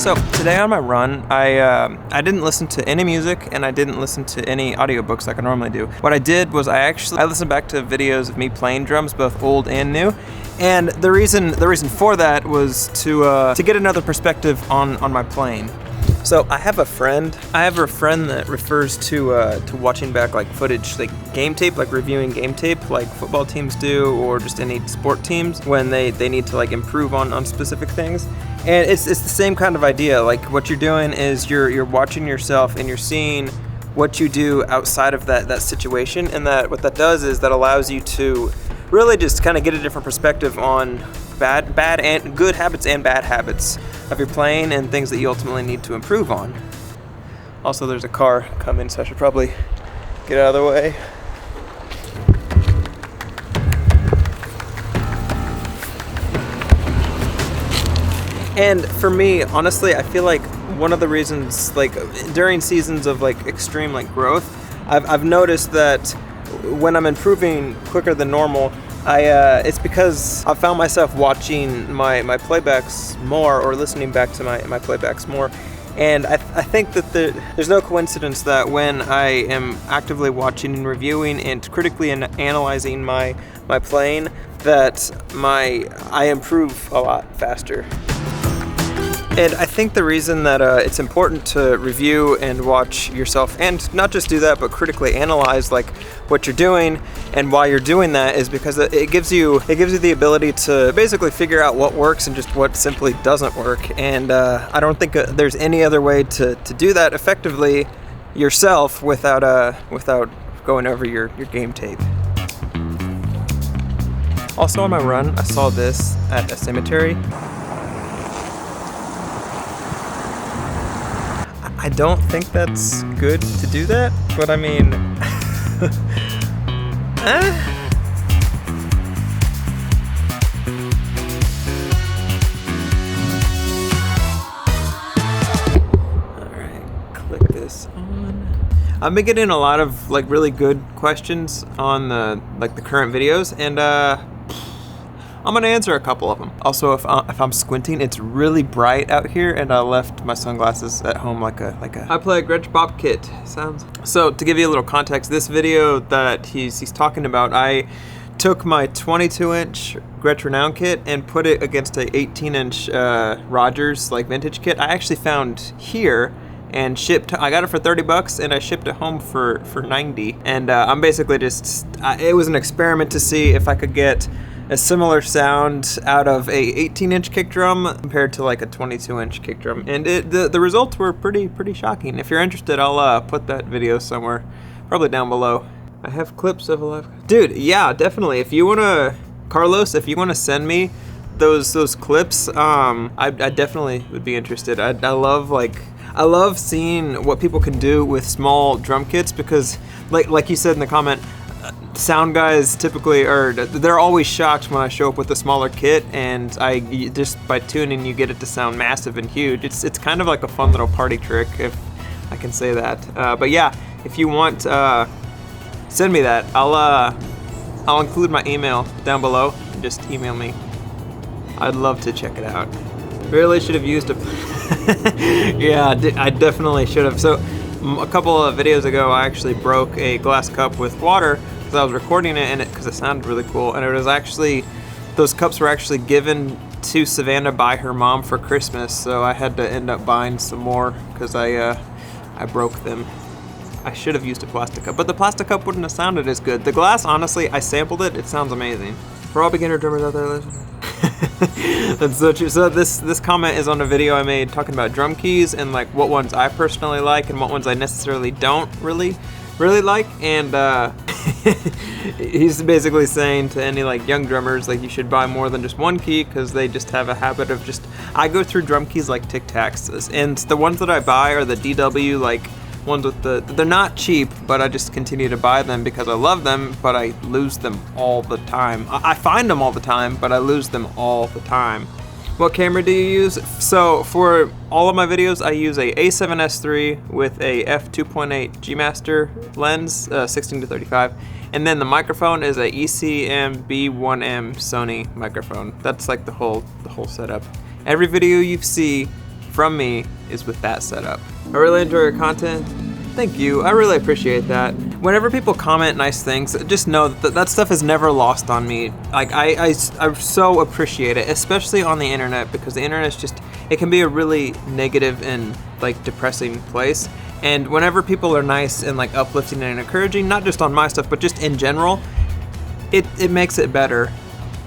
So today on my run, I didn't listen to any music and I didn't listen to any audiobooks like I normally do. What I did was I listened back to videos of me playing drums, both old and new. And the reason for that was to get another perspective on my playing. So I have a friend that refers to watching back like footage, like game tape, like reviewing game tape, like football teams do, or just any sport teams when they need to like improve on specific things. And it's the same kind of idea. Like what you're doing is you're watching yourself and you're seeing what you do outside of that situation, and that what that does is that allows you to really just kind of get a different perspective on bad and good habits and bad habits of your playing and things that you ultimately need to improve on. Also, there's a car coming, so I should probably get out of the way. And for me, honestly, I feel like one of the reasons, like during seasons of like extreme like growth, I've noticed that when I'm improving quicker than normal, it's because I found myself watching my playbacks more or listening back to my playbacks more. And I think that there's no coincidence that when I am actively watching and reviewing and critically analyzing my playing, that I improve a lot faster. And I think the reason that it's important to review and watch yourself, and not just do that, but critically analyze like what you're doing and why you're doing that, is because it gives you the ability to basically figure out what works and just what simply doesn't work. And I don't think there's any other way to do that effectively yourself without going over your game tape. Also on my run, I saw this at a cemetery. I don't think that's good to do that, but I mean, Alright, click this on. I've been getting a lot of like really good questions on the current videos, and I'm gonna answer a couple of them. Also, if I'm squinting, it's really bright out here, and I left my sunglasses at home like a. I play a Gretsch Pop kit. Sounds. So to give you a little context, this video that he's talking about, I took my 22-inch Gretsch Renown kit and put it against a 18-inch Rogers like vintage kit. I actually found here and shipped. I got it for $30 and I shipped it home for $90. And I'm basically just. It was an experiment to see if I could get a similar sound out of a 18-inch kick drum compared to like a 22-inch kick drum, and the results were pretty shocking. If you're interested, I'll put that video somewhere, probably down below. I have clips of a live. Dude, yeah, definitely. If you wanna, Carlos, if you wanna send me those clips, I definitely would be interested. I love seeing what people can do with small drum kits, because like you said in the comment, sound guys typically they're always shocked when I show up with a smaller kit, and just by tuning you get it to sound massive and huge. It's kind of like a fun little party trick, if I can say that. But yeah, if you want, send me that. I'll include my email down below. Just email me. I'd love to check it out. Really should have used a yeah, I definitely should have. So a couple of videos ago, I actually broke a glass cup with water because I was recording it because it sounded really cool, and it was actually, those cups were actually given to Savannah by her mom for Christmas, so I had to end up buying some more because I broke them. I should have used a plastic cup, but the plastic cup wouldn't have sounded as good. The glass, honestly, I sampled it. It sounds amazing. For all beginner drummers out there listening. That's so true. So this comment is on a video I made talking about drum keys and like what ones I personally like and what ones I necessarily don't really like, and he's basically saying to any like young drummers, like, you should buy more than just one key, because they just have a habit of I go through drum keys like Tic Tacs, and the ones that I buy are the DW like ones with they're not cheap, but I just continue to buy them because I love them, but I lose them all the time. I find them all the time, but I lose them all the time. What camera do you use? So for all of my videos, I use a A7S III with a f2.8 G Master lens, 16-35, and then the microphone is a ECM B1M Sony microphone. That's like the whole setup. Every video you see from me is with that setup. I really enjoy your content. Thank you, I really appreciate that. Whenever people comment nice things, just know that that stuff is never lost on me. Like, I so appreciate it, especially on the internet, because the internet is just, it can be a really negative and like depressing place. And whenever people are nice and like uplifting and encouraging, not just on my stuff, but just in general, it makes it better.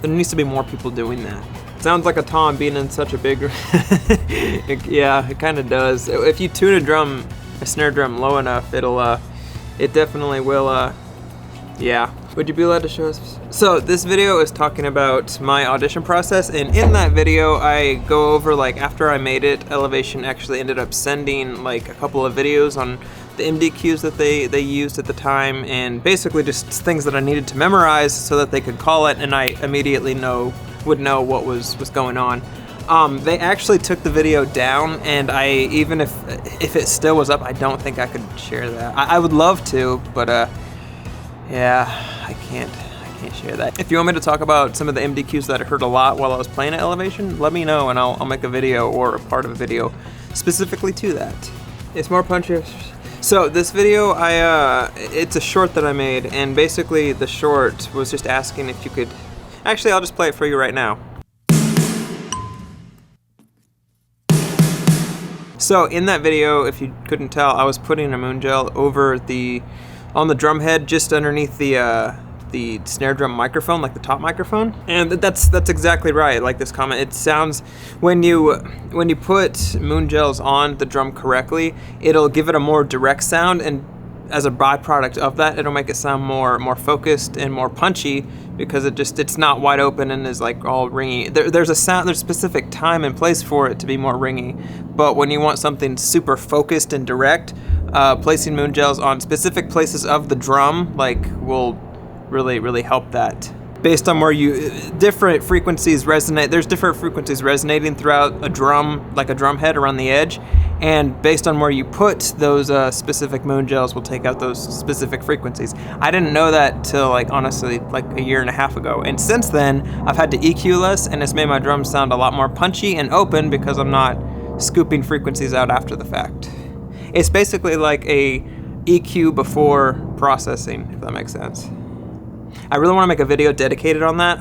There needs to be more people doing that. Sounds like a tom being in such a big, yeah, it kind of does. If you tune a snare drum low enough, it definitely will, yeah. Would you be allowed to show us? So this video is talking about my audition process, and in that video I go over, like, after I made it, Elevation actually ended up sending like a couple of videos on the MDQs that they used at the time, and basically just things that I needed to memorize so that they could call it, and I immediately would know what was going on. They actually took the video down, and even if it still was up, I don't think I could share that. I would love to, but yeah, I can't share that. If you want me to talk about some of the MDQs that I heard a lot while I was playing at Elevation, let me know and I'll make a video or a part of a video specifically to that. It's more punchy. So this video, it's a short that I made, and basically the short was just asking if you could, actually I'll just play it for you right now. So in that video, if you couldn't tell, I was putting a moon gel over on the drum head, just underneath the snare drum microphone, like the top microphone. And that's exactly right, like this comment. It sounds, when you put moon gels on the drum correctly, it'll give it a more direct sound, and as a byproduct of that, it'll make it sound more focused and more punchy, because it's not wide open and is like all ringy. There's a specific time and place for it to be more ringy, but when you want something super focused and direct, placing moon gels on specific places of the drum will really help that. Based on where different frequencies resonate, there's different frequencies resonating throughout a drum, like a drum head around the edge, and based on where you put those specific moon gels will take out those specific frequencies. I didn't know that till honestly a year and a half ago, and since then I've had to EQ less, and it's made my drums sound a lot more punchy and open because I'm not scooping frequencies out after the fact. It's basically like a EQ before processing, if that makes sense. I really want to make a video dedicated on that.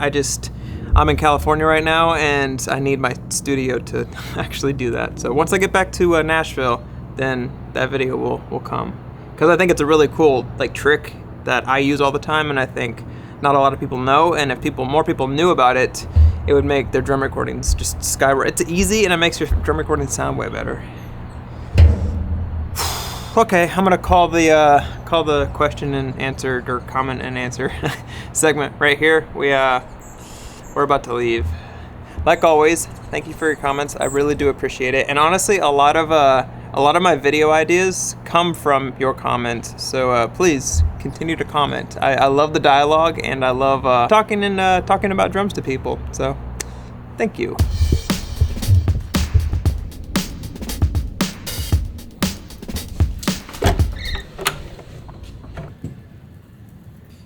I'm in California right now, and I need my studio to actually do that. So once I get back to Nashville, then that video will come. Because I think it's a really cool trick that I use all the time, and I think not a lot of people know, and if more people knew about it, it would make their drum recordings just skyrocket. It's easy, and it makes your drum recordings sound way better. Okay, I'm gonna call the question and answer, or comment and answer segment right here. We're about to leave. Like always, thank you for your comments. I really do appreciate it. And honestly, a lot of my video ideas come from your comments. So please continue to comment. I love the dialogue, and I love talking about drums to people. So thank you.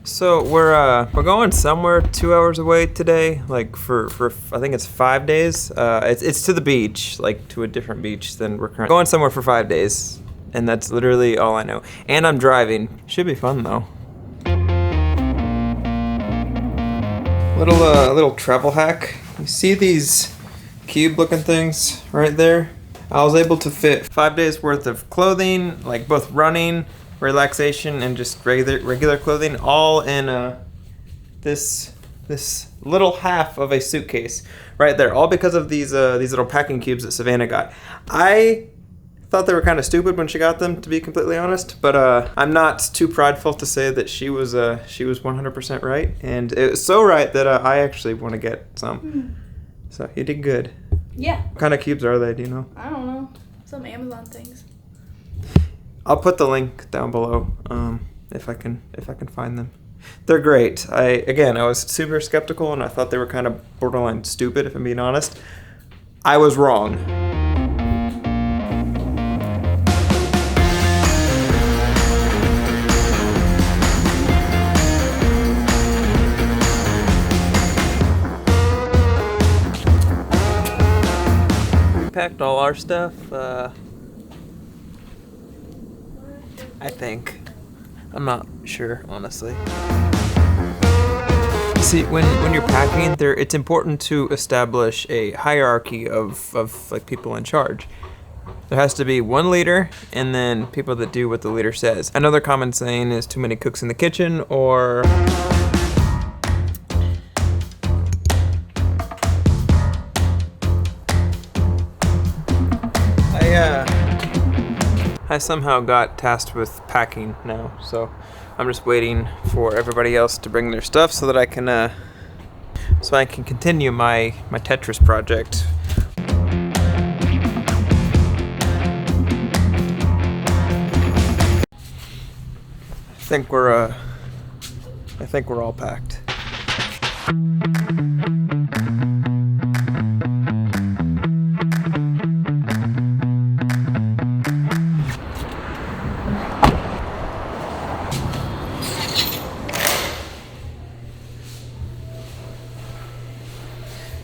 So we're going somewhere 2 hours away today, for I think it's 5 days. It's to the beach, to a different beach than we're currently going somewhere for 5 days, and that's literally all I know. And I'm driving. Should be fun though. Little travel hack. You see these cube-looking things right there? I was able to fit 5 days worth of clothing, both running, relaxation, and just regular clothing, all in this little half of a suitcase right there, all because of these little packing cubes that Savannah got. I thought they were kind of stupid when she got them, to be completely honest, but I'm not too prideful to say that she was 100% right, and it was so right that I actually want to get some. So you did good. Yeah. What kind of cubes are they? Do you know? I don't know. Some Amazon things. I'll put the link down below if I can find them. They're great. I was super skeptical, and I thought they were kind of borderline stupid, if I'm being honest. I was wrong. packed all our stuff. I think. I'm not sure, honestly. See, when you're packing, it's important to establish a hierarchy of like people in charge. There has to be one leader, and then people that do what the leader says. Another common saying is too many cooks in the kitchen, or I somehow got tasked with packing now, so I'm just waiting for everybody else to bring their stuff so that I can continue my Tetris project. I think we're all packed.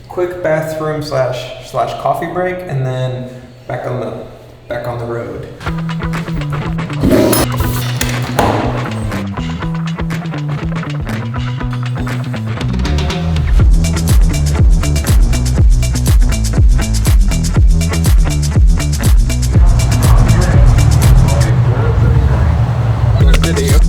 Quick bathroom slash coffee break, and then back on the road. Video.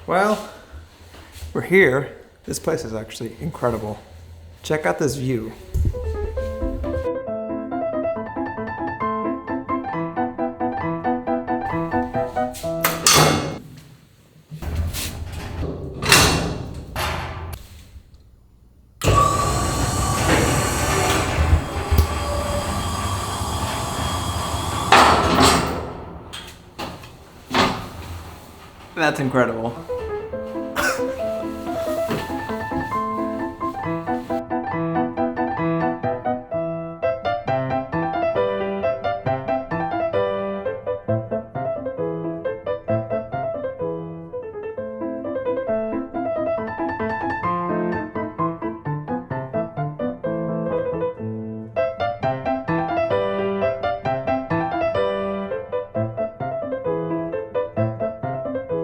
Well, we're here. This place is actually incredible. Check out this view. That's incredible.